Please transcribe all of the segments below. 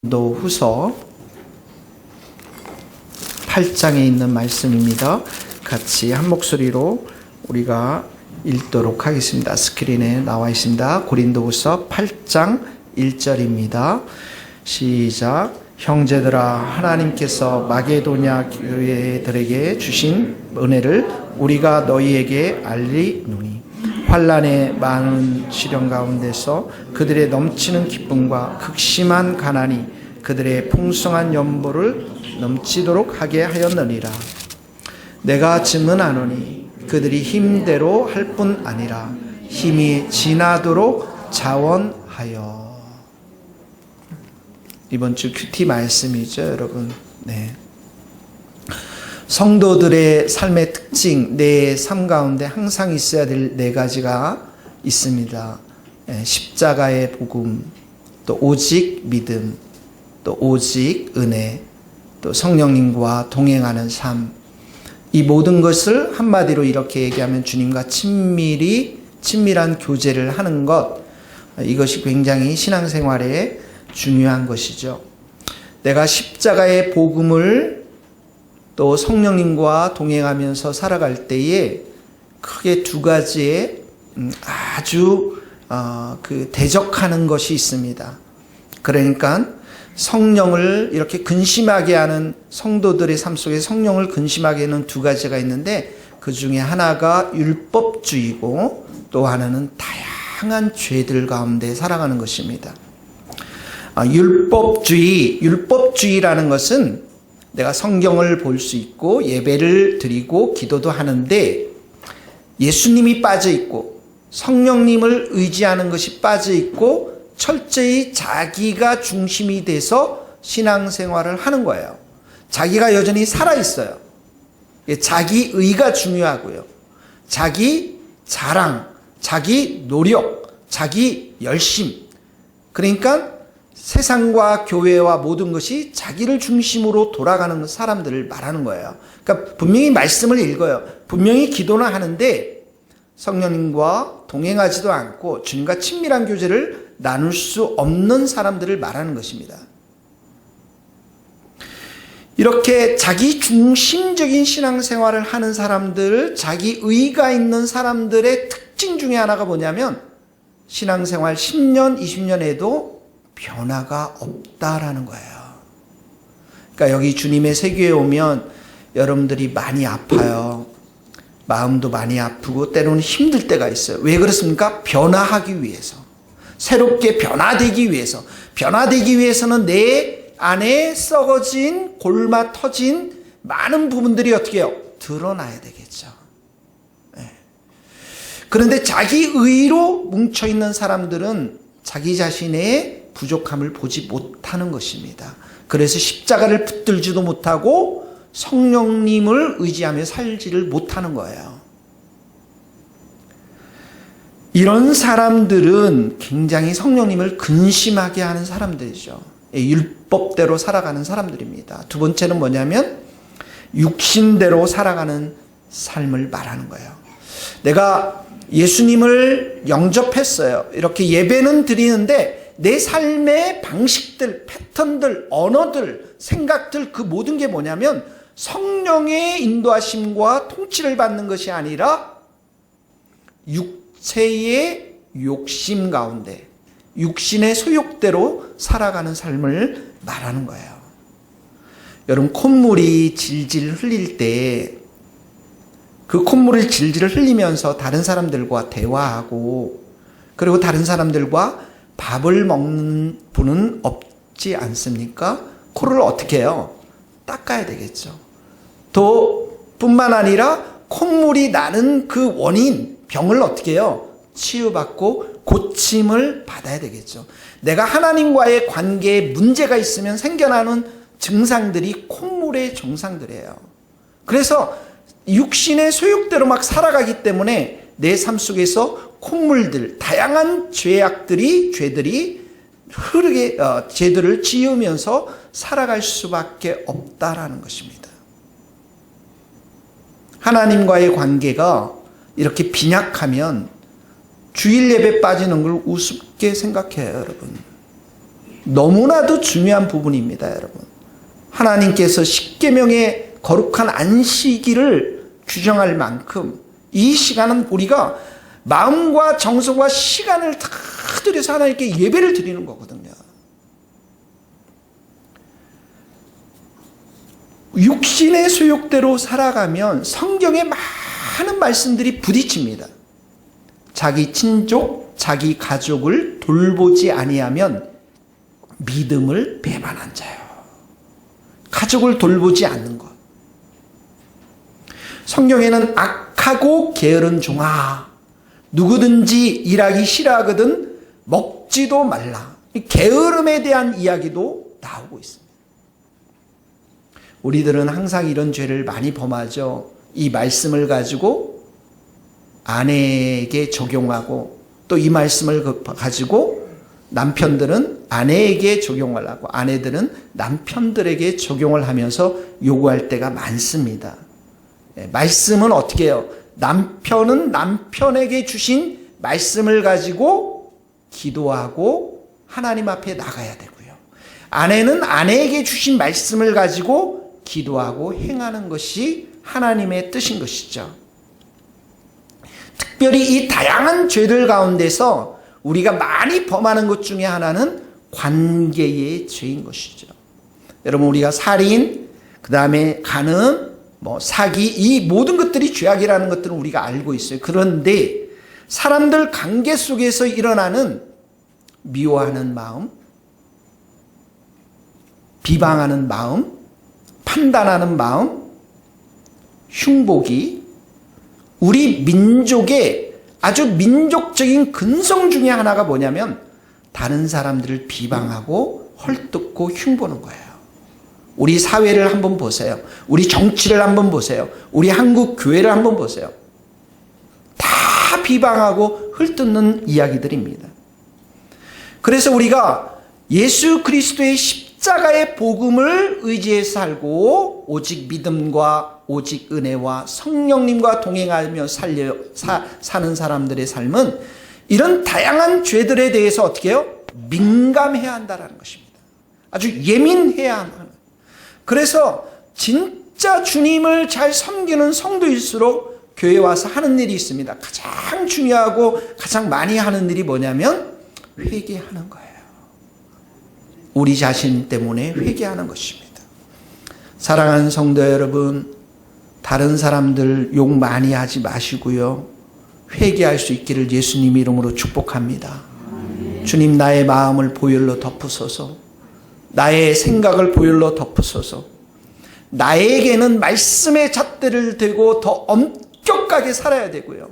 고린도후서 8장에 있는 말씀입니다. 같이 한 목소리로 우리가 읽도록 하겠습니다. 스크린에 나와 있습니다. 고린도후서 8장 1절입니다. 시작. 형제들아, 하나님께서 마게도냐 교회들에게 주신 은혜를 우리가 너희에게 알리노니 환난의 많은 시련 가운데서 그들의 넘치는 기쁨과 극심한 가난이 그들의 풍성한 연보를 넘치도록 하게 하였느니라. 내가 증언하노니 그들이 힘대로 할 뿐 아니라 힘이 지나도록 자원하여. 이번 주 큐티 말씀이죠, 여러분. 네. 성도들의 삶의 특징, 내 삶 가운데 항상 있어야 될 네 가지가 있습니다. 십자가의 복음, 또 오직 믿음, 또 오직 은혜, 또 성령님과 동행하는 삶. 이 모든 것을 한마디로 이렇게 얘기하면 주님과 친밀한 교제를 하는 것, 이것이 굉장히 신앙생활에 중요한 것이죠. 내가 십자가의 복음을 또 성령님과 동행하면서 살아갈 때에 크게 두 가지의 아주 대적하는 것이 있습니다. 그러니까 성령을 이렇게 근심하게 하는, 성도들의 삶 속에 성령을 근심하게 하는 두 가지가 있는데, 그 중에 하나가 율법주의고 또 하나는 다양한 죄들 가운데 살아가는 것입니다. 율법주의라는 것은 내가 성경을 볼 수 있고 예배를 드리고 기도도 하는데 예수님이 빠져 있고 성령님을 의지하는 것이 빠져 있고 철저히 자기가 중심이 돼서 신앙생활을 하는 거예요. 자기가 여전히 살아있어요. 자기의가 중요하고요. 자기 자랑, 자기 노력, 자기 열심. 그러니까 세상과 교회와 모든 것이 자기를 중심으로 돌아가는 사람들을 말하는 거예요. 그러니까 분명히 말씀을 읽어요. 분명히 기도는 하는데 성령님과 동행하지도 않고 주님과 친밀한 교제를 나눌 수 없는 사람들을 말하는 것입니다. 이렇게 자기 중심적인 신앙생활을 하는 사람들, 자기 의가 있는 사람들의 특징 중에 하나가 뭐냐면 신앙생활 10년, 20년에도 변화가 없다라는 거예요. 그러니까 여기 주님의 세계에 오면 여러분들이 많이 아파요. 마음도 많이 아프고 때로는 힘들 때가 있어요. 왜 그렇습니까? 변화하기 위해서. 새롭게 변화되기 위해서. 변화되기 위해서는 내 안에 썩어진, 골마 터진 많은 부분들이 어떻게 해요? 드러나야 되겠죠. 네. 그런데 자기 의로 뭉쳐있는 사람들은 자기 자신의 부족함을 보지 못하는 것입니다. 그래서 십자가를 붙들지도 못하고 성령님을 의지하며 살지를 못하는 거예요. 이런 사람들은 굉장히 성령님을 근심하게 하는 사람들이죠. 율법대로 살아가는 사람들입니다. 두 번째는 뭐냐면 육신대로 살아가는 삶을 말하는 거예요. 내가 예수님을 영접했어요. 이렇게 예배는 드리는데 내 삶의 방식들, 패턴들, 언어들, 생각들, 그 모든 게 뭐냐면 성령의 인도하심과 통치를 받는 것이 아니라 육체의 욕심 가운데, 육신의 소욕대로 살아가는 삶을 말하는 거예요. 여러분, 콧물이 질질 흘릴 때 그 콧물을 질질 흘리면서 다른 사람들과 대화하고 그리고 다른 사람들과 밥을 먹는 분은 없지 않습니까? 코를 어떻게 해요? 닦아야 되겠죠. 또 뿐만 아니라 콧물이 나는 그 원인, 병을 어떻게 해요? 치유받고 고침을 받아야 되겠죠. 내가 하나님과의 관계에 문제가 있으면 생겨나는 증상들이 콧물의 증상들이에요. 그래서 육신의 소욕대로 막 살아가기 때문에 내 삶 속에서 콧물들, 다양한 죄들이 죄들을 지으면서 살아갈 수밖에 없다라는 것입니다. 하나님과의 관계가 이렇게 빈약하면 주일 예배 빠지는 걸 우습게 생각해요, 여러분. 너무나도 중요한 부분입니다, 여러분. 하나님께서 십계명의 거룩한 안식일을 규정할 만큼 이 시간은 우리가 마음과 정성과 시간을 다 들여서 하나님께 예배를 드리는 거거든요. 육신의 소욕대로 살아가면 성경에 많은 말씀들이 부딪힙니다. 자기 친족, 자기 가족을 돌보지 아니하면 믿음을 배반한 자요. 가족을 돌보지 않는 것. 성경에는 악하고 게으른 종아, 누구든지 일하기 싫어하거든 먹지도 말라. 게으름에 대한 이야기도 나오고 있습니다. 우리들은 항상 이런 죄를 많이 범하죠. 이 말씀을 가지고 아내에게 적용하고, 또 이 말씀을 가지고 남편들은 아내에게 적용을 하고, 아내들은 남편들에게 적용을 하면서 요구할 때가 많습니다. 말씀은 어떻게 해요? 남편은 남편에게 주신 말씀을 가지고 기도하고 하나님 앞에 나가야 되고요. 아내는 아내에게 주신 말씀을 가지고 기도하고 행하는 것이 하나님의 뜻인 것이죠. 특별히 이 다양한 죄들 가운데서 우리가 많이 범하는 것 중에 하나는 관계의 죄인 것이죠. 여러분, 우리가 살인, 그 다음에 간음, 사기, 이 모든 것들이 죄악이라는 것들은 우리가 알고 있어요. 그런데 사람들 관계 속에서 일어나는 미워하는 마음, 비방하는 마음, 판단하는 마음, 흉보기, 우리 민족의 아주 민족적인 근성 중에 하나가 뭐냐면 다른 사람들을 비방하고 헐뜯고 흉보는 거예요. 우리 사회를 한번 보세요. 우리 정치를 한번 보세요. 우리 한국 교회를 한번 보세요. 다 비방하고 헐뜯는 이야기들입니다. 그래서 우리가 예수 그리스도의 십자가의 복음을 의지해 살고 오직 믿음과 오직 은혜와 성령님과 동행하며 사는 사람들의 삶은 이런 다양한 죄들에 대해서 어떻게 해요? 민감해야 한다는 것입니다. 아주 예민해야 하는. 그래서 진짜 주님을 잘 섬기는 성도일수록 교회에 와서 하는 일이 있습니다. 가장 중요하고 가장 많이 하는 일이 뭐냐면 회개하는 거예요. 우리 자신 때문에 회개하는 것입니다. 사랑하는 성도 여러분, 다른 사람들 욕 많이 하지 마시고요. 회개할 수 있기를 예수님 이름으로 축복합니다. 주님, 나의 마음을 보혈로 덮으소서. 나의 생각을 보혈로 덮으소서. 나에게는 말씀의 잣대를 대고 더 엄격하게 살아야 되고요.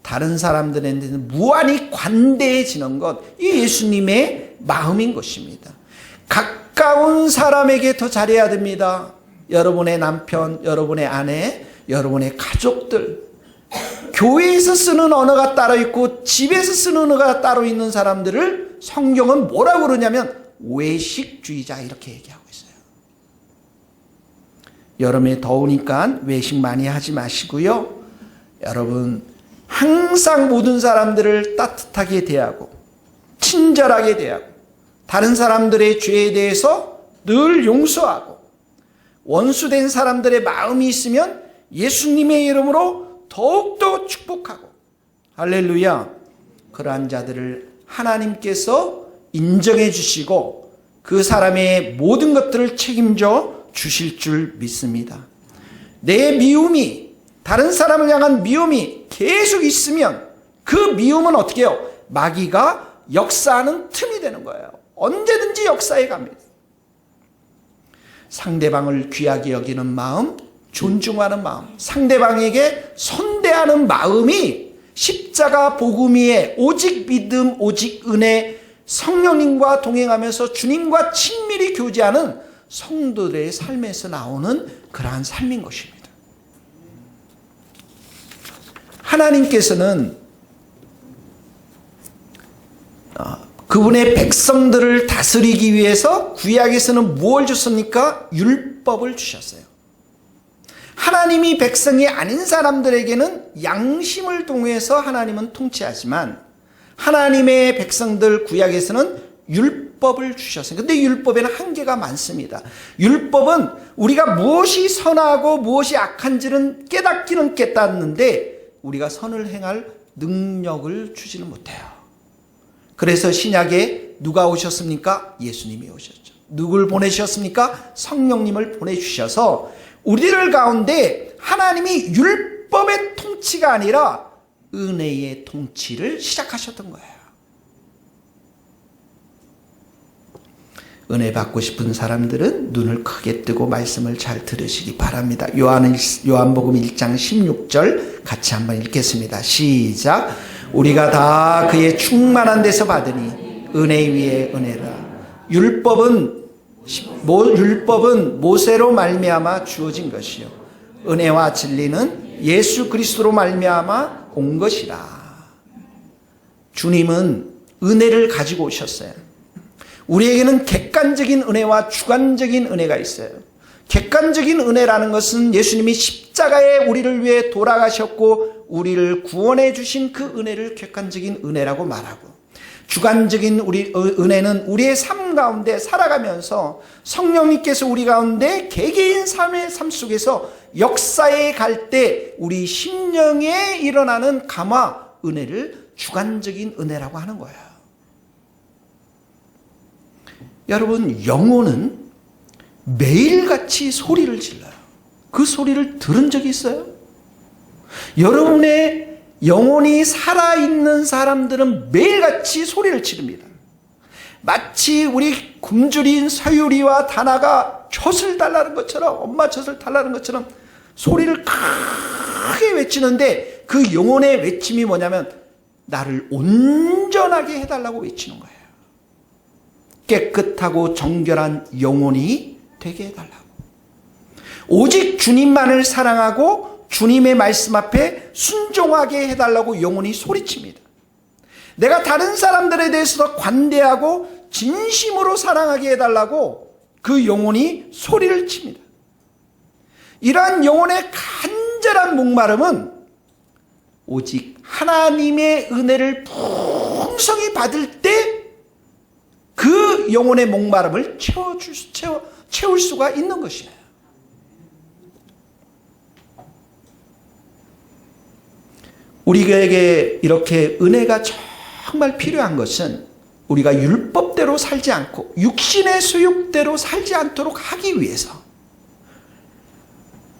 다른 사람들한테는 무한히 관대해지는 것, 이 예수님의 마음인 것입니다. 가까운 사람에게 더 잘해야 됩니다. 여러분의 남편, 여러분의 아내, 여러분의 가족들. 교회에서 쓰는 언어가 따로 있고 집에서 쓰는 언어가 따로 있는 사람들을 성경은 뭐라고 그러냐면 외식주의자, 이렇게 얘기하고 있어요. 여름에 더우니까 외식 많이 하지 마시고요. 여러분, 항상 모든 사람들을 따뜻하게 대하고 친절하게 대하고 다른 사람들의 죄에 대해서 늘 용서하고 원수된 사람들의 마음이 있으면 예수님의 이름으로 더욱더 축복하고, 할렐루야, 그러한 자들을 하나님께서 인정해 주시고 그 사람의 모든 것들을 책임져 주실 줄 믿습니다. 내 미움이, 다른 사람을 향한 미움이 계속 있으면 그 미움은 어떻게 해요? 마귀가 역사하는 틈이 되는 거예요. 언제든지 역사해 갑니다. 상대방을 귀하게 여기는 마음, 존중하는 마음, 상대방에게 선대하는 마음이 십자가 복음 위에 오직 믿음, 오직 은혜, 성령님과 동행하면서 주님과 친밀히 교제하는 성도들의 삶에서 나오는 그러한 삶인 것입니다. 하나님께서는 그분의 백성들을 다스리기 위해서 구약에서는 무엇을 줬습니까? 율법을 주셨어요. 하나님이 백성이 아닌 사람들에게는 양심을 통해서 하나님은 통치하지만 하나님의 백성들 구약에서는 율법 율법을 주셨어요. 근데 율법에는 한계가 많습니다. 율법은 우리가 무엇이 선하고 무엇이 악한지는 깨닫기는 깨닫는데 우리가 선을 행할 능력을 주지는 못해요. 그래서 신약에 누가 오셨습니까? 예수님이 오셨죠. 누굴 보내셨습니까? 성령님을 보내주셔서 우리들 가운데 하나님이 율법의 통치가 아니라 은혜의 통치를 시작하셨던 거예요. 은혜 받고 싶은 사람들은 눈을 크게 뜨고 말씀을 잘 들으시기 바랍니다. 요한복음 1장 16절 같이 한번 읽겠습니다. 시작. 우리가 다 그의 충만한 데서 받으니 은혜 위에 은혜라. 율법은 모세로 말미암아 주어진 것이요 은혜와 진리는 예수 그리스도로 말미암아 온 것이라. 주님은 은혜를 가지고 오셨어요. 우리에게는 객관적인 은혜와 주관적인 은혜가 있어요. 객관적인 은혜라는 것은 예수님이 십자가에 우리를 위해 돌아가셨고 우리를 구원해 주신 그 은혜를 객관적인 은혜라고 말하고, 주관적인 은혜는 우리의 삶 가운데 살아가면서 성령님께서 우리 가운데 개개인 삶의 삶 속에서 역사에 갈 때 우리 심령에 일어나는 감화 은혜를 주관적인 은혜라고 하는 거예요. 여러분, 영혼은 매일같이 소리를 질러요. 그 소리를 들은 적이 있어요? 여러분의 영혼이 살아있는 사람들은 매일같이 소리를 지릅니다. 마치 우리 굶주린 서유리와 다나가 젖을 달라는 것처럼, 엄마 젖을 달라는 것처럼 소리를 크게 외치는데 그 영혼의 외침이 뭐냐면 나를 온전하게 해달라고 외치는 거예요. 깨끗하고 정결한 영혼이 되게 해달라고. 오직 주님만을 사랑하고 주님의 말씀 앞에 순종하게 해달라고 영혼이 소리칩니다. 내가 다른 사람들에 대해서도 관대하고 진심으로 사랑하게 해달라고 그 영혼이 소리를 칩니다. 이러한 영혼의 간절한 목마름은 오직 하나님의 은혜를 풍성히 받을 때 그 영혼의 목마름을 채울 수가 있는 것이에요. 우리에게 이렇게 은혜가 정말 필요한 것은 우리가 율법대로 살지 않고 육신의 소욕대로 살지 않도록 하기 위해서.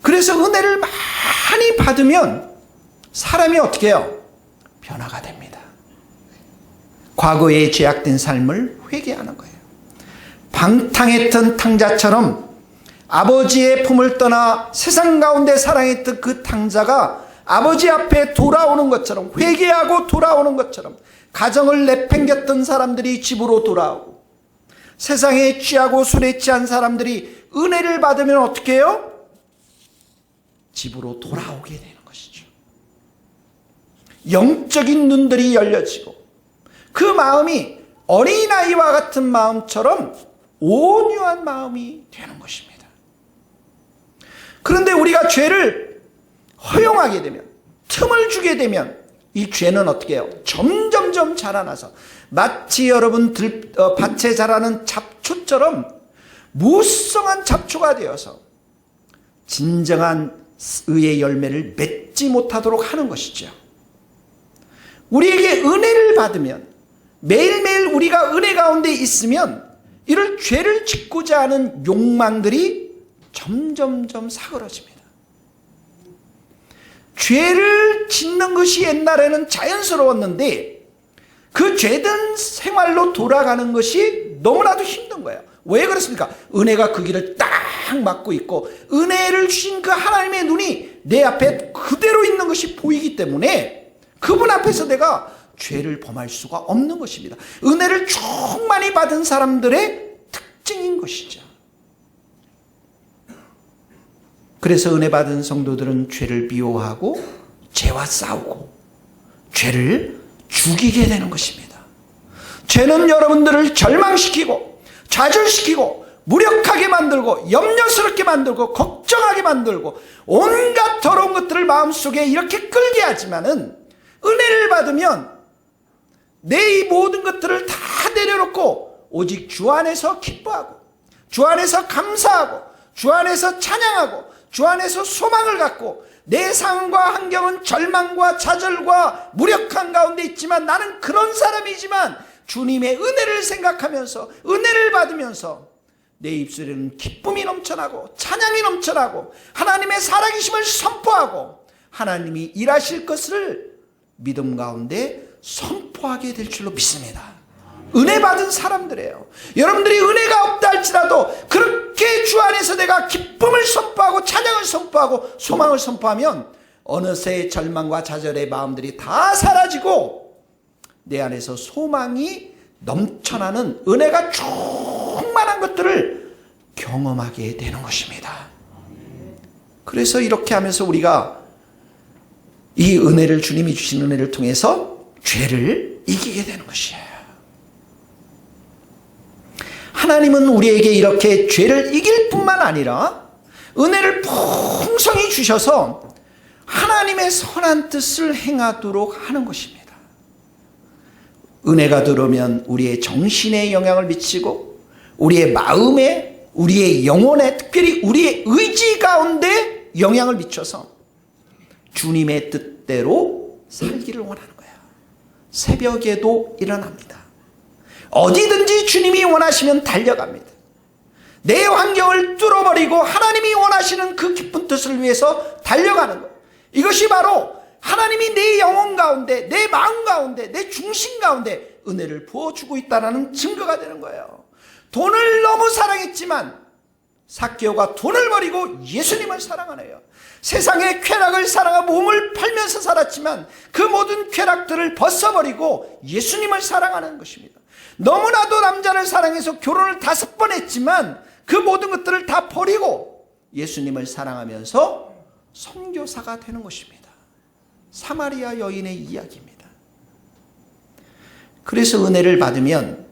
그래서 은혜를 많이 받으면 사람이 어떻게 해요? 변화가 됩니다. 과거의 죄악된 삶을 회개하는 거예요. 방탕했던 탕자처럼 아버지의 품을 떠나 세상 가운데 사랑했던 그 탕자가 아버지 앞에 돌아오는 것처럼, 회개하고 돌아오는 것처럼 가정을 내팽겼던 사람들이 집으로 돌아오고, 세상에 취하고 술에 취한 사람들이 은혜를 받으면 어떻게 해요? 집으로 돌아오게 되는 것이죠. 영적인 눈들이 열려지고 그 마음이 어린아이와 같은 마음처럼 온유한 마음이 되는 것입니다. 그런데 우리가 죄를 허용하게 되면, 틈을 주게 되면 이 죄는 어떻게 해요? 점점점 자라나서 마치 여러분 밭에 자라는 잡초처럼 무성한 잡초가 되어서 진정한 의의 열매를 맺지 못하도록 하는 것이죠. 우리에게 은혜를 받으면, 매일매일 우리가 은혜 가운데 있으면 이를 죄를 짓고자 하는 욕망들이 점점점 사그러집니다. 죄를 짓는 것이 옛날에는 자연스러웠는데 그 죄든 생활로 돌아가는 것이 너무나도 힘든 거예요. 왜 그렇습니까? 은혜가 그 길을 딱 막고 있고 은혜를 주신 그 하나님의 눈이 내 앞에 그대로 있는 것이 보이기 때문에 그분 앞에서 내가 죄를 범할 수가 없는 것입니다. 은혜를 충만히 받은 사람들의 특징인 것이죠. 그래서 은혜 받은 성도들은 죄를 미워하고 죄와 싸우고 죄를 죽이게 되는 것입니다. 죄는 여러분들을 절망시키고 좌절시키고 무력하게 만들고 염려스럽게 만들고 걱정하게 만들고 온갖 더러운 것들을 마음속에 이렇게 끌게 하지만은 은혜를 받으면 내 이 모든 것들을 다 내려놓고 오직 주 안에서 기뻐하고 주 안에서 감사하고 주 안에서 찬양하고 주 안에서 소망을 갖고 내 상황과 환경은 절망과 좌절과 무력한 가운데 있지만 나는 그런 사람이지만 주님의 은혜를 생각하면서 은혜를 받으면서 내 입술에는 기쁨이 넘쳐나고 찬양이 넘쳐나고 하나님의 살아계심을 선포하고 하나님이 일하실 것을 믿음 가운데 선포하게 될 줄로 믿습니다. 은혜 받은 사람들이에요. 여러분들이 은혜가 없다 할지라도 그렇게 주 안에서 내가 기쁨을 선포하고 찬양을 선포하고 소망을 선포하면 어느새 절망과 좌절의 마음들이 다 사라지고 내 안에서 소망이 넘쳐나는 은혜가 충만한 것들을 경험하게 되는 것입니다. 그래서 이렇게 하면서 우리가 이 은혜를, 주님이 주신 은혜를 통해서 죄를 이기게 되는 것이에요. 하나님은 우리에게 이렇게 죄를 이길 뿐만 아니라 은혜를 풍성히 주셔서 하나님의 선한 뜻을 행하도록 하는 것입니다. 은혜가 들어오면 우리의 정신에 영향을 미치고 우리의 마음에, 우리의 영혼에, 특별히 우리의 의지 가운데 영향을 미쳐서 주님의 뜻대로 살기를 원하는 거예요. 새벽에도 일어납니다. 어디든지 주님이 원하시면 달려갑니다. 내 환경을 뚫어버리고 하나님이 원하시는 그 깊은 뜻을 위해서 달려가는 거예요. 이것이 바로 하나님이 내 영혼 가운데, 내 마음 가운데, 내 중심 가운데 은혜를 부어주고 있다는 증거가 되는 거예요. 돈을 너무 사랑했지만 삭개오가 돈을 버리고 예수님을 사랑하네요. 세상의 쾌락을 사랑하고 몸을 팔면서 살았지만 그 모든 쾌락들을 벗어버리고 예수님을 사랑하는 것입니다. 너무나도 남자를 사랑해서 결혼을 5번 했지만 그 모든 것들을 다 버리고 예수님을 사랑하면서 선교사가 되는 것입니다. 사마리아 여인의 이야기입니다. 그래서 은혜를 받으면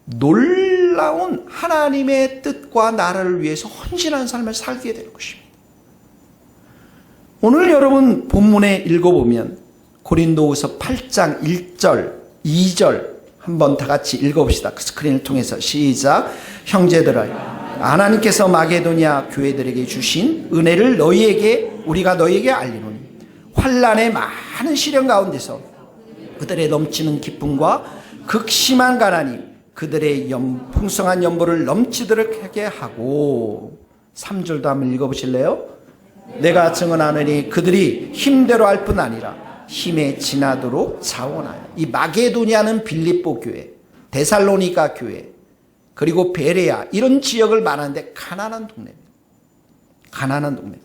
놀라운 하나님의 뜻과 나라를 위해서 헌신한 삶을 살게 되는 것입니다. 오늘 여러분 본문에 읽어보면 고린도후서 8장 1절, 2절 한번 다 같이 읽어봅시다. 그 스크린을 통해서 시작. 형제들아, 하나님께서 마게도냐 교회들에게 주신 은혜를 우리가 너희에게 알리노니 환난의 많은 시련 가운데서 그들의 넘치는 기쁨과 극심한 가난이 그들의 풍성한 연보를 넘치도록 하게 하고 3절도 한번 읽어보실래요? 내가 증언하느니 그들이 힘대로 할 뿐 아니라 힘에 지나도록 자원하여. 이 마게도냐는 빌립보 교회, 데살로니가 교회, 그리고 베레아 이런 지역을 말하는데 가난한 동네입니다. 가난한 동네.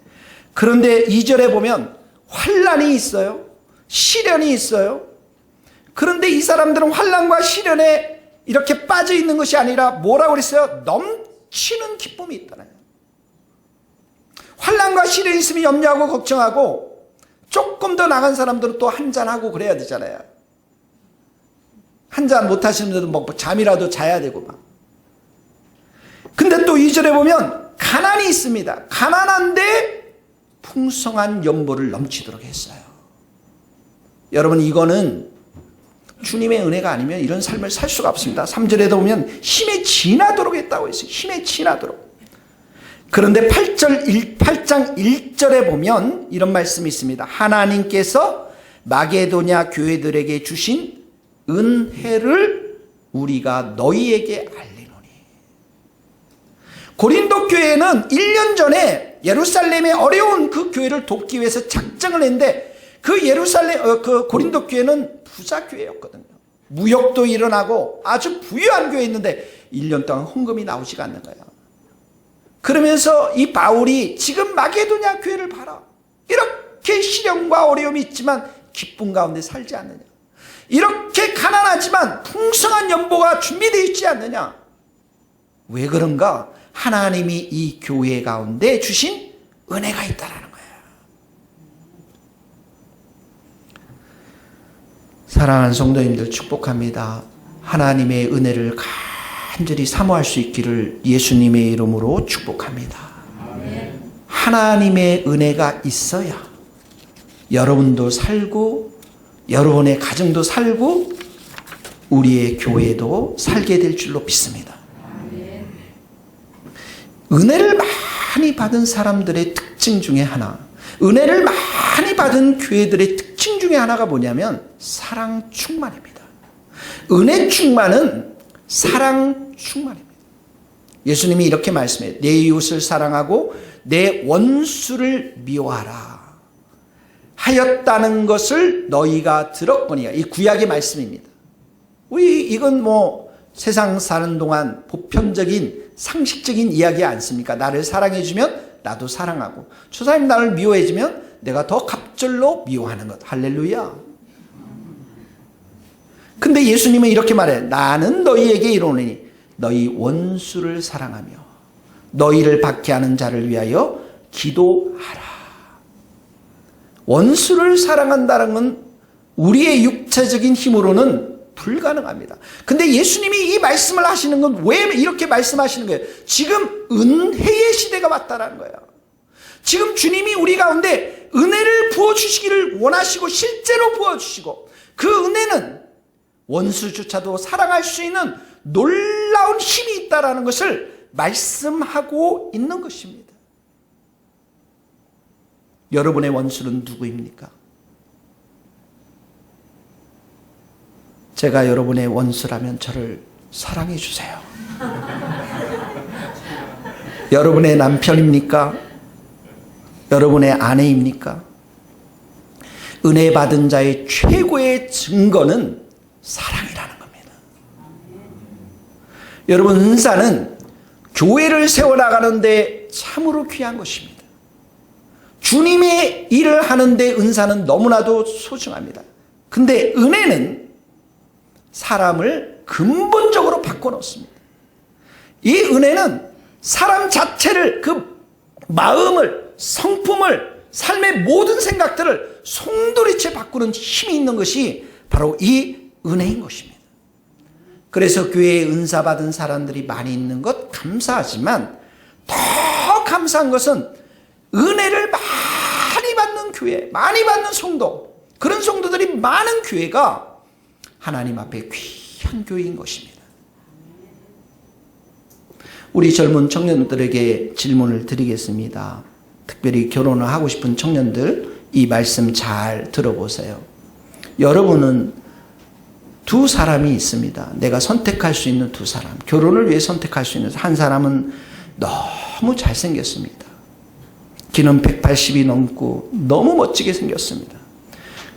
그런데 2절에 보면 환난이 있어요. 시련이 있어요. 그런데 이 사람들은 환난과 시련에 이렇게 빠져 있는 것이 아니라 뭐라고 그랬어요? 넘치는 기쁨이 있다는 거예요. 환난과 시련이 있으면 염려하고 걱정하고 조금 더 나간 사람들은 또 한잔하고 그래야 되잖아요. 한잔 못 하시는 분들은 뭐 잠이라도 자야 되고 막. 근데 또 2절에 보면 가난이 있습니다. 가난한데 풍성한 연보를 넘치도록 했어요. 여러분 이거는 주님의 은혜가 아니면 이런 삶을 살 수가 없습니다. 3절에도 보면 힘에 지나도록 했다고 했어요. 힘에 지나도록. 그런데 8장 1절에 보면 이런 말씀이 있습니다. 하나님께서 마게도냐 교회들에게 주신 은혜를 우리가 너희에게 알리노니. 고린도 교회는 1년 전에 예루살렘의 어려운 그 교회를 돕기 위해서 작정을 했는데 그 그 고린도 교회는 부자 교회였거든요. 무역도 일어나고 아주 부유한 교회였는데 1년 동안 헌금이 나오지가 않는 거예요. 그러면서 이 바울이 지금 마게도냐 교회를 봐라. 이렇게 시련과 어려움이 있지만 기쁨 가운데 살지 않느냐. 이렇게 가난하지만 풍성한 연보가 준비되어 있지 않느냐. 왜 그런가? 하나님이 이 교회 가운데 주신 은혜가 있다라는 거예요. 사랑하는 성도님들 축복합니다. 하나님의 은혜를 간절히 사모할 수 있기를 예수님의 이름으로 축복합니다. 아멘. 하나님의 은혜가 있어야 여러분도 살고 여러분의 가정도 살고 우리의 교회도 살게 될 줄로 믿습니다. 은혜를 많이 받은 사람들의 특징 중에 하나, 은혜를 많이 받은 교회들의 특징 중에 하나가 뭐냐면 사랑 충만입니다. 은혜 충만은 사랑 충만입니다. 예수님이 이렇게 말씀해요. 내 이웃을 사랑하고 내 원수를 미워하라 하였다는 것을 너희가 들었거니와. 이 구약의 말씀입니다. 이건 세상 사는 동안 보편적인 상식적인 이야기 않습니까? 나를 사랑해주면 나도 사랑하고, 저 사람이 나를 미워해주면 내가 더 갑절로 미워하는 것. 할렐루야. 근데 예수님은 이렇게 말해요. 나는 너희에게 이르노니 너희 원수를 사랑하며 너희를 박해하는 자를 위하여 기도하라. 원수를 사랑한다는 건 우리의 육체적인 힘으로는 불가능합니다. 근데 예수님이 이 말씀을 하시는 건 왜 이렇게 말씀하시는 거예요? 지금 은혜의 시대가 왔다는 거예요. 지금 주님이 우리 가운데 은혜를 부어주시기를 원하시고 실제로 부어주시고, 그 은혜는 원수조차도 사랑할 수 있는 놀라운 힘이 있다는 것을 말씀하고 있는 것입니다. 여러분의 원수는 누구입니까? 제가 여러분의 원수라면 저를 사랑해 주세요. 여러분의 남편입니까? 여러분의 아내입니까? 은혜 받은 자의 최고의 증거는 사랑이라는 겁니다. 여러분, 은사는 교회를 세워나가는데 참으로 귀한 것입니다. 주님의 일을 하는데 은사는 너무나도 소중합니다. 근데 은혜는 사람을 근본적으로 바꿔놓습니다. 이 은혜는 사람 자체를, 그 마음을, 성품을, 삶의 모든 생각들을 송두리째 바꾸는 힘이 있는 것이 바로 이 은혜인 것입니다. 그래서 교회에 은사 받은 사람들이 많이 있는 것 감사하지만, 더 감사한 것은 은혜를 많이 받는 교회, 많이 받는 성도, 그런 성도들이 많은 교회가 하나님 앞에 귀한 교회인 것입니다. 우리 젊은 청년들에게 질문을 드리겠습니다. 특별히 결혼을 하고 싶은 청년들, 이 말씀 잘 들어보세요. 여러분은 두 사람이 있습니다. 내가 선택할 수 있는 두 사람, 결혼을 위해 선택할 수 있는. 한 사람은 너무 잘생겼습니다. 키는 180이 넘고 너무 멋지게 생겼습니다.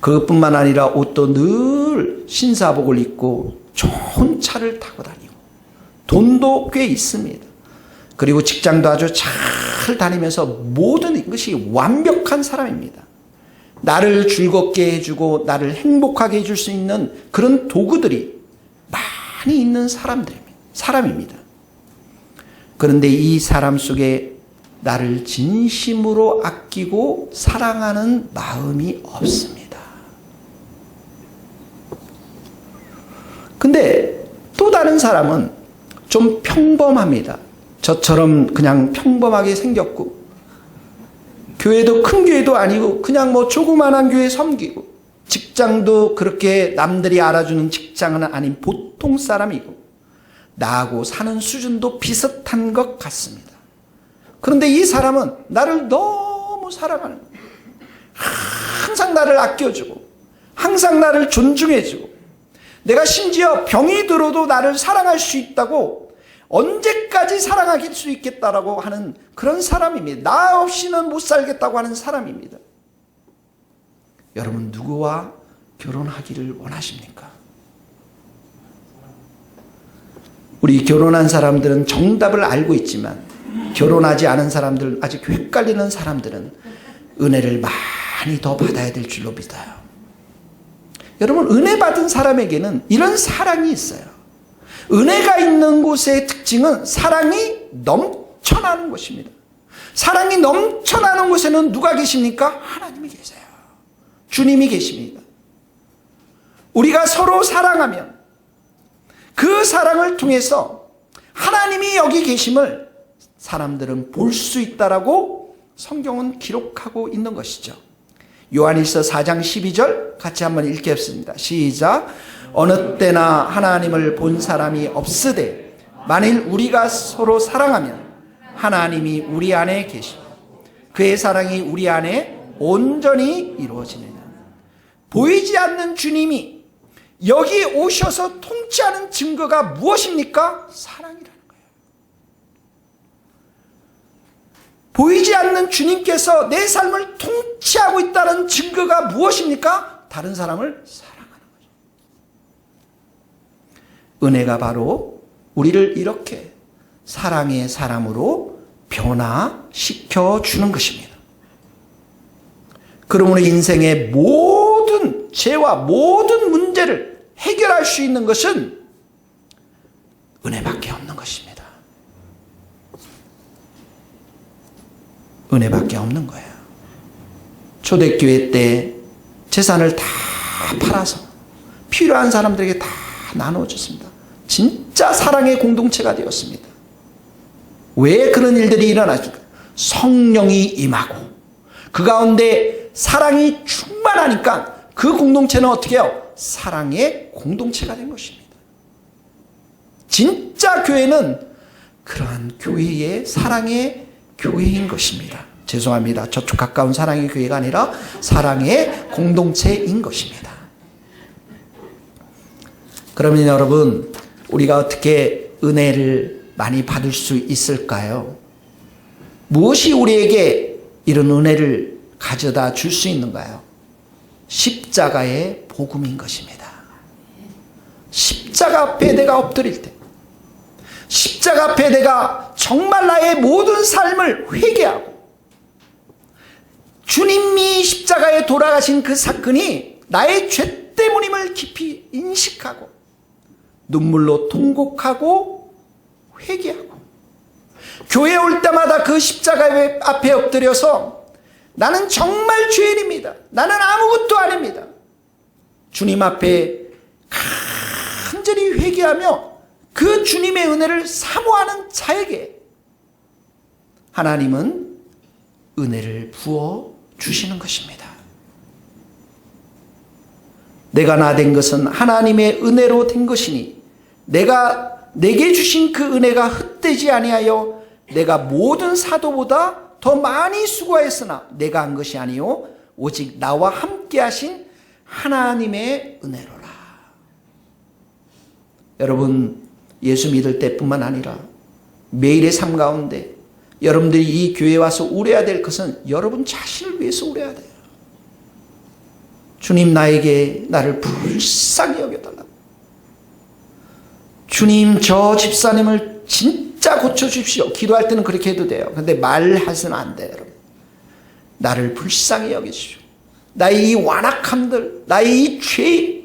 그것뿐만 아니라 옷도 늘 신사복을 입고 좋은 차를 타고 다니고 돈도 꽤 있습니다. 그리고 직장도 아주 잘 다니면서 모든 것이 완벽한 사람입니다. 나를 즐겁게 해주고 나를 행복하게 해줄 수 있는 그런 도구들이 많이 있는 사람입니다. 그런데 이 사람 속에 나를 진심으로 아끼고 사랑하는 마음이 없습니다. 근데 또 다른 사람은 좀 평범합니다. 저처럼 그냥 평범하게 생겼고, 교회도 큰 교회도 아니고 그냥 조그만한 교회 섬기고, 직장도 그렇게 남들이 알아주는 직장은 아닌 보통 사람이고, 나하고 사는 수준도 비슷한 것 같습니다. 그런데 이 사람은 나를 너무 사랑하는 거예요. 항상 나를 아껴주고 항상 나를 존중해주고, 내가 심지어 병이 들어도 나를 사랑할 수 있다고, 언제까지 사랑할 수 있겠다라고 하는 그런 사람입니다. 나 없이는 못 살겠다고 하는 사람입니다. 여러분, 누구와 결혼하기를 원하십니까? 우리 결혼한 사람들은 정답을 알고 있지만, 결혼하지 않은 사람들, 아직 헷갈리는 사람들은 은혜를 많이 더 받아야 될 줄로 믿어요. 여러분, 은혜 받은 사람에게는 이런 사랑이 있어요. 은혜가 있는 곳의 특징은 사랑이 넘쳐나는 것입니다. 사랑이 넘쳐나는 곳에는 누가 계십니까? 하나님이 계세요. 주님이 계십니다. 우리가 서로 사랑하면 그 사랑을 통해서 하나님이 여기 계심을 사람들은 볼 수 있다라고 성경은 기록하고 있는 것이죠. 요한일서 4장 12절 같이 한번 읽겠습니다. 시작. 어느 때나 하나님을 본 사람이 없으되 만일 우리가 서로 사랑하면 하나님이 우리 안에 계시고 그의 사랑이 우리 안에 온전히 이루어지느냐. 보이지 않는 주님이 여기 오셔서 통치하는 증거가 무엇입니까? 사랑이라는 거예요. 보이지 않는 주님께서 내 삶을 통치하고 있다는 증거가 무엇입니까? 다른 사람을 사랑하는 거죠. 은혜가 바로 우리를 이렇게 사랑의 사람으로 변화시켜 주는 것입니다. 그러므로 인생의 모든 죄와 모든 문제를 해결할 수 있는 것은 은혜밖에 없는 것입니다. 은혜밖에 없는 거예요. 초대교회 때 재산을 다 팔아서 필요한 사람들에게 다 나눠줬습니다. 진짜 사랑의 공동체가 되었습니다. 왜 그런 일들이 일어났을까? 성령이 임하고 그 가운데 사랑이 충만하니까 그 공동체는 어떻게 해요? 사랑의 공동체가 된 것입니다. 진짜 교회는 그러한 교회의 사랑의 교회인 것입니다. 죄송합니다. 저쪽 가까운 사랑의 교회가 아니라 사랑의 공동체인 것입니다. 그러면 여러분, 우리가 어떻게 은혜를 많이 받을 수 있을까요? 무엇이 우리에게 이런 은혜를 가져다 줄 수 있는가요? 십자가의 복음인 것입니다. 십자가 앞에 내가 엎드릴 때, 십자가 앞에 내가 정말 나의 모든 삶을 회개하고 주님이 십자가에 돌아가신 그 사건이 나의 죄 때문임을 깊이 인식하고 눈물로 통곡하고 회개하고 교회에 올 때마다 그 십자가 앞에 엎드려서 나는 정말 죄인입니다. 나는 아무것도 아닙니다. 주님 앞에 간절히 회개하며 그 주님의 은혜를 사모하는 자에게 하나님은 은혜를 부어 주시는 것입니다. 내가 나 된 것은 하나님의 은혜로 된 것이니 내가 내게 주신 그 은혜가 헛되지 아니하여 내가 모든 사도보다 더 많이 수고하였으나 내가 한 것이 아니요 오직 나와 함께 하신 하나님의 은혜로라. 여러분, 예수 믿을 때뿐만 아니라 매일의 삶 가운데 여러분들이 이 교회에 와서 울어야 될 것은 여러분 자신을 위해서 울어야 돼요. 주님, 나를 불쌍히 여겨달라고. 주님, 저 집사님을 진짜 고쳐주십시오. 기도할 때는 그렇게 해도 돼요. 근데 말해서는 안 돼요, 여러분. 나를 불쌍히 여기십시오. 나의 이 완악함들, 나의 이 죄,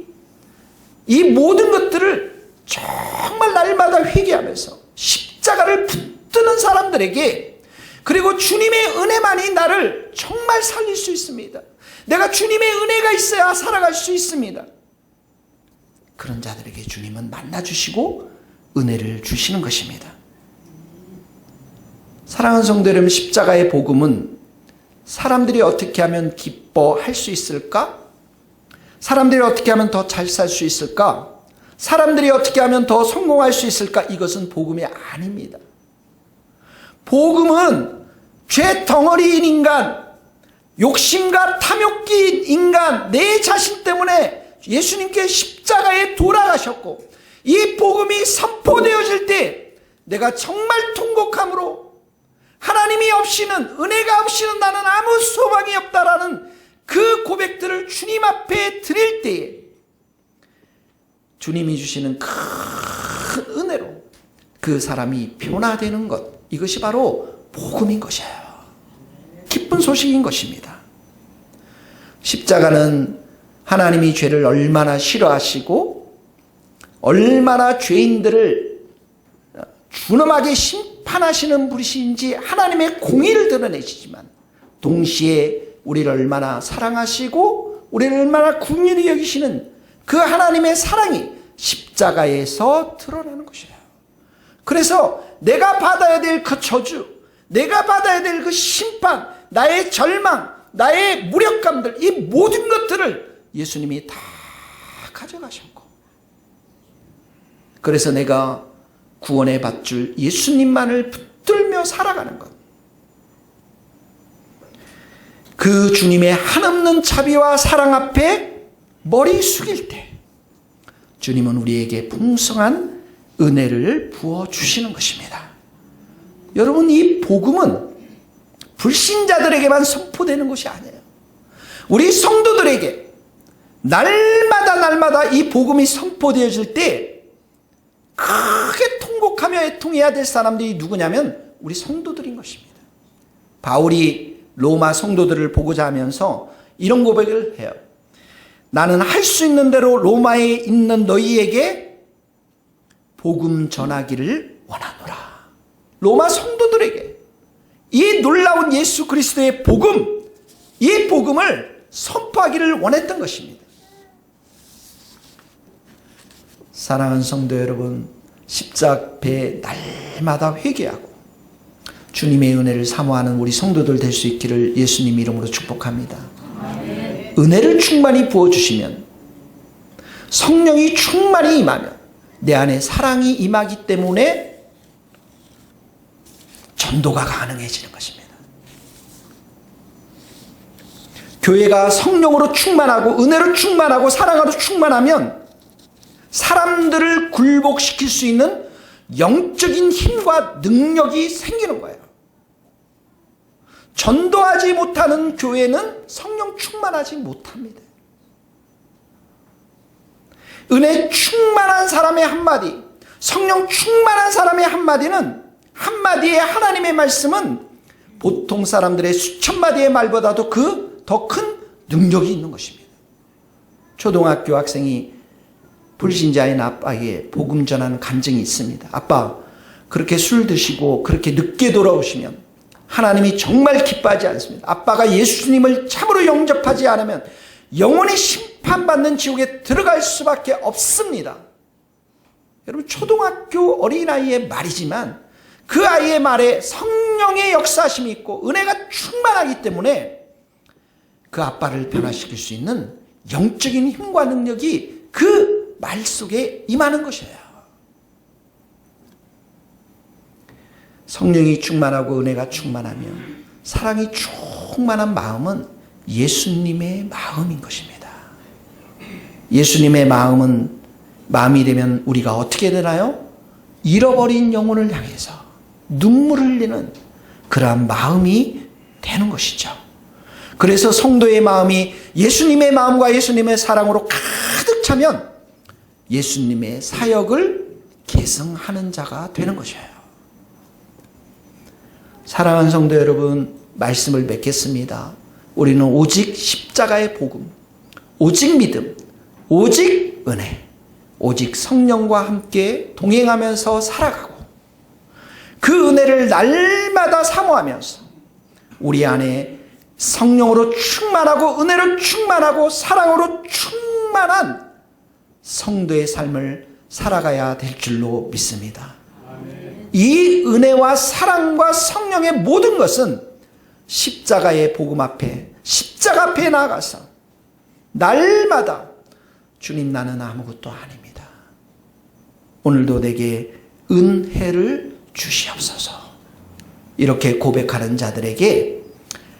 이 모든 것들을 정말 날마다 회개하면서 십자가를 붙드는 사람들에게, 그리고 주님의 은혜만이 나를 정말 살릴 수 있습니다. 내가 주님의 은혜가 있어야 살아갈 수 있습니다. 그런 자들에게 주님은 만나주시고 은혜를 주시는 것입니다. 사랑하는 성도 여러분, 십자가의 복음은 사람들이 어떻게 하면 기뻐할 수 있을까? 사람들이 어떻게 하면 더 잘 살 수 있을까? 사람들이 어떻게 하면 더 성공할 수 있을까? 이것은 복음이 아닙니다. 복음은 죄 덩어리인 인간, 욕심과 탐욕기인 인간, 내 자신 때문에 예수님께 십자가에 돌아가셨고, 이 복음이 선포되어질 때 내가 정말 통곡함으로 하나님이 없이는, 은혜가 없이는 나는 아무 소망이 없다라는 그 고백들을 주님 앞에 드릴 때에 주님이 주시는 큰 은혜로 그 사람이 변화되는 것, 이것이 바로 복음인 것이에요. 기쁜 소식인 것입니다. 십자가는 하나님이 죄를 얼마나 싫어하시고 얼마나 죄인들을 준엄하게 심판하시는 분이신지 하나님의 공의를 드러내시지만, 동시에 우리를 얼마나 사랑하시고 우리를 얼마나 긍휼히 여기시는 그 하나님의 사랑이 십자가에서 드러나는 것이에요. 그래서 내가 받아야 될 그 저주, 내가 받아야 될 그 심판, 나의 절망, 나의 무력감들, 이 모든 것들을 예수님이 다 가져가셨고 그래서 내가 구원의 밧줄 예수님만을 붙들며 살아가는 것. 그 주님의 한없는 자비와 사랑 앞에 머리 숙일 때 주님은 우리에게 풍성한 은혜를 부어주시는 것입니다. 여러분, 이 복음은 불신자들에게만 선포되는 것이 아니에요. 우리 성도들에게 날마다 이 복음이 선포되어질 때 크게 통곡하며 애통해야 될 사람들이 누구냐면 우리 성도들인 것입니다. 바울이 로마 성도들을 보고자 하면서 이런 고백을 해요. 나는 할 수 있는 대로 로마에 있는 너희에게 복음 전하기를 원하노라. 로마 성도들에게 이 놀라운 예수 그리스도의 복음, 이 복음을 선포하기를 원했던 것입니다. 사랑하는 성도 여러분, 십자가 앞에 날마다 회개하고 주님의 은혜를 사모하는 우리 성도들 될 수 있기를 예수님 이름으로 축복합니다. 아멘. 은혜를 충만히 부어주시면, 성령이 충만히 임하면 내 안에 사랑이 임하기 때문에 전도가 가능해지는 것입니다. 교회가 성령으로 충만하고 은혜로 충만하고 사랑으로 충만하면 사람들을 굴복시킬 수 있는 영적인 힘과 능력이 생기는 거예요. 전도하지 못하는 교회는 성령 충만하지 못합니다. 은혜 충만한 사람의 한마디, 성령 충만한 사람의 한마디는, 한마디의 하나님의 말씀은 보통 사람들의 수천 마디의 말보다도 그 더 큰 능력이 있는 것입니다. 초등학교 학생이 불신자인 아빠에게 복음 전하는 간증이 있습니다. 아빠, 그렇게 술 드시고 그렇게 늦게 돌아오시면 하나님이 정말 기뻐하지 않습니다. 아빠가 예수님을 참으로 영접하지 않으면 영원히 심판받는 지옥에 들어갈 수밖에 없습니다. 여러분, 초등학교 어린아이의 말이지만 그 아이의 말에 성령의 역사심이 있고 은혜가 충만하기 때문에 그 아빠를 변화시킬 수 있는 영적인 힘과 능력이 그 말 속에 임하는 것이에요. 성령이 충만하고 은혜가 충만하면 사랑이 충만한 마음은 예수님의 마음인 것입니다. 예수님의 마음이 되면 우리가 어떻게 되나요? 잃어버린 영혼을 향해서 눈물을 흘리는 그러한 마음이 되는 것이죠. 그래서 성도의 마음이 예수님의 마음과 예수님의 사랑으로 가득 차면 예수님의 사역을 계승하는 자가 되는 것이에요. 사랑하는 성도 여러분, 말씀을 맺겠습니다. 우리는 오직 십자가의 복음, 오직 믿음, 오직 은혜, 오직 성령과 함께 동행하면서 살아가고 그 은혜를 날마다 사모하면서 우리 안에 성령으로 충만하고 은혜로 충만하고 사랑으로 충만한 성도의 삶을 살아가야 될 줄로 믿습니다. 이 은혜와 사랑과 성령의 모든 것은 십자가의 복음 앞에, 십자가 앞에 나아가서 날마다 주님, 나는 아무것도 아닙니다. 오늘도 내게 은혜를 주시옵소서. 이렇게 고백하는 자들에게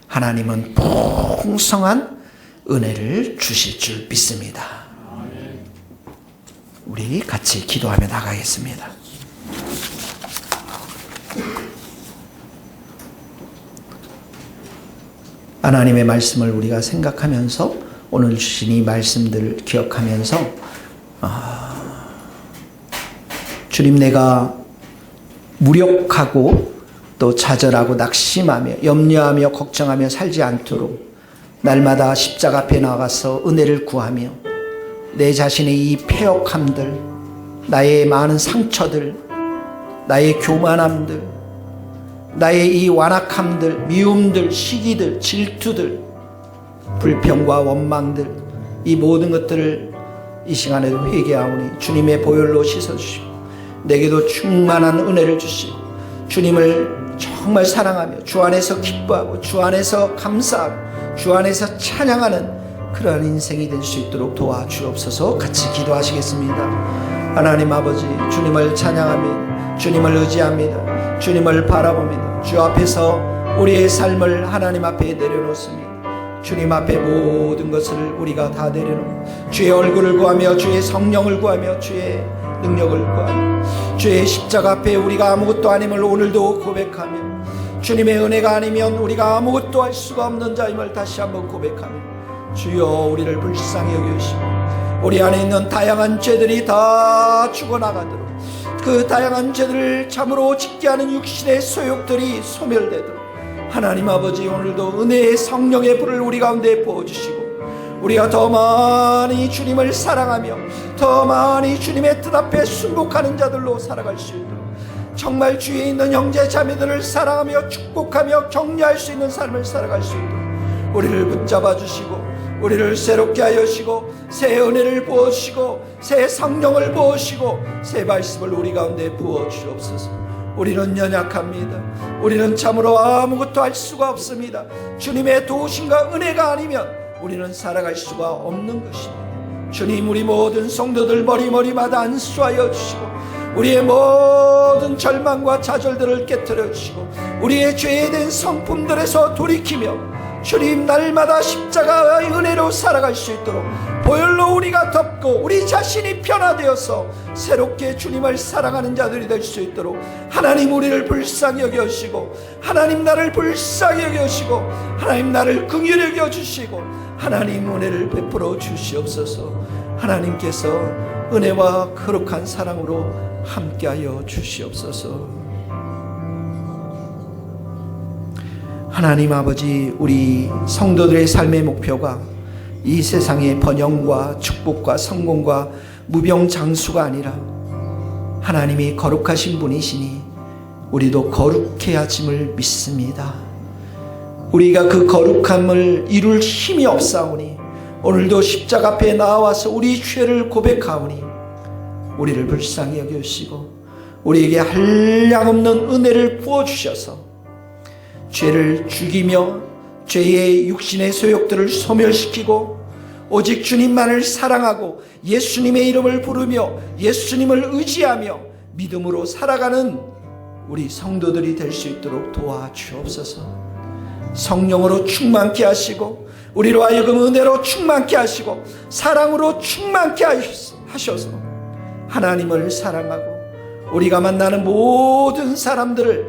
하나님은 풍성한 은혜를 주실 줄 믿습니다. 우리 같이 기도하며 나가겠습니다. 하나님의 말씀을 우리가 생각하면서 오늘 주신 이 말씀들을 기억하면서 주님, 내가 무력하고 또 좌절하고 낙심하며 염려하며 걱정하며 살지 않도록 날마다 십자가 앞에 나가서 은혜를 구하며 내 자신의 이 패역함들, 나의 많은 상처들, 나의 교만함들, 나의 이 완악함들, 미움들, 시기들, 질투들, 불평과 원망들, 이 모든 것들을 이 시간에도 회개하오니 주님의 보혈로 씻어주시고 내게도 충만한 은혜를 주시고 주님을 정말 사랑하며 주 안에서 기뻐하고 주 안에서 감사하고 주 안에서 찬양하는 그러한 인생이 될 수 있도록 도와주옵소서. 같이 기도하시겠습니다. 하나님 아버지, 주님을 찬양합니다. 주님을 의지합니다. 주님을 바라봅니다. 주 앞에서 우리의 삶을 하나님 앞에 내려놓습니다. 주님 앞에 모든 것을 우리가 다 내려놓고 주의 얼굴을 구하며 주의 성령을 구하며 주의 능력을 구하며 주의 십자가 앞에 우리가 아무것도 아님을 오늘도 고백하며 주님의 은혜가 아니면 우리가 아무것도 할 수가 없는 자임을 다시 한번 고백하며 주여 우리를 불쌍히 여기시고 우리 안에 있는 다양한 죄들이 다 죽어나가도록 그 다양한 죄들을 참으로 짓게 하는 육신의 소욕들이 소멸되도록 하나님 아버지 오늘도 은혜의 성령의 불을 우리 가운데 부어주시고 우리가 더 많이 주님을 사랑하며 더 많이 주님의 뜻 앞에 순복하는 자들로 살아갈 수 있도록 정말 주위에 있는 형제 자매들을 사랑하며 축복하며 격려할 수 있는 삶을 살아갈 수 있도록 우리를 붙잡아 주시고 우리를 새롭게 하여 주시고 새 은혜를 부어주시고 새 성령을 부어주시고 새 말씀을 우리 가운데 부어주옵소서. 우리는 연약합니다. 우리는 참으로 아무것도 할 수가 없습니다. 주님의 도우심과 은혜가 아니면 우리는 살아갈 수가 없는 것입니다. 주님 우리 모든 성도들 머리마다 안수하여 주시고 우리의 모든 절망과 좌절들을 깨뜨려 주시고 우리의 죄된 성품들에서 돌이키며 주님 날마다 십자가의 은혜로 살아갈 수 있도록 보혈로 우리가 덮고 우리 자신이 변화되어서 새롭게 주님을 사랑하는 자들이 될 수 있도록 하나님 우리를 불쌍히 여겨주시고 하나님 나를 불쌍히 여겨주시고 하나님 나를 긍휼히 여겨주시고 하나님 은혜를 베풀어 주시옵소서. 하나님께서 은혜와 거룩한 사랑으로 함께하여 주시옵소서. 하나님 아버지 우리 성도들의 삶의 목표가 이 세상의 번영과 축복과 성공과 무병장수가 아니라 하나님이 거룩하신 분이시니 우리도 거룩해야 짐을 믿습니다. 우리가 그 거룩함을 이룰 힘이 없사오니 오늘도 십자가 앞에 나와서 우리 죄를 고백하오니 우리를 불쌍히 여겨주시고 우리에게 한량없는 은혜를 부어주셔서 죄를 죽이며 죄의 육신의 소욕들을 소멸시키고 오직 주님만을 사랑하고 예수님의 이름을 부르며 예수님을 의지하며 믿음으로 살아가는 우리 성도들이 될 수 있도록 도와주옵소서. 성령으로 충만케 하시고 우리로 하여금 은혜로 충만케 하시고 사랑으로 충만케 하셔서 하나님을 사랑하고 우리가 만나는 모든 사람들을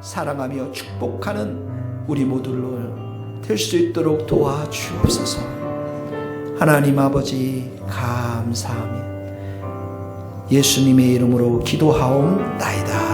사랑하며 축복하는 우리 모두로 될 수 있도록 도와주옵소서. 하나님 아버지 감사하며 예수님의 이름으로 기도하옵나이다.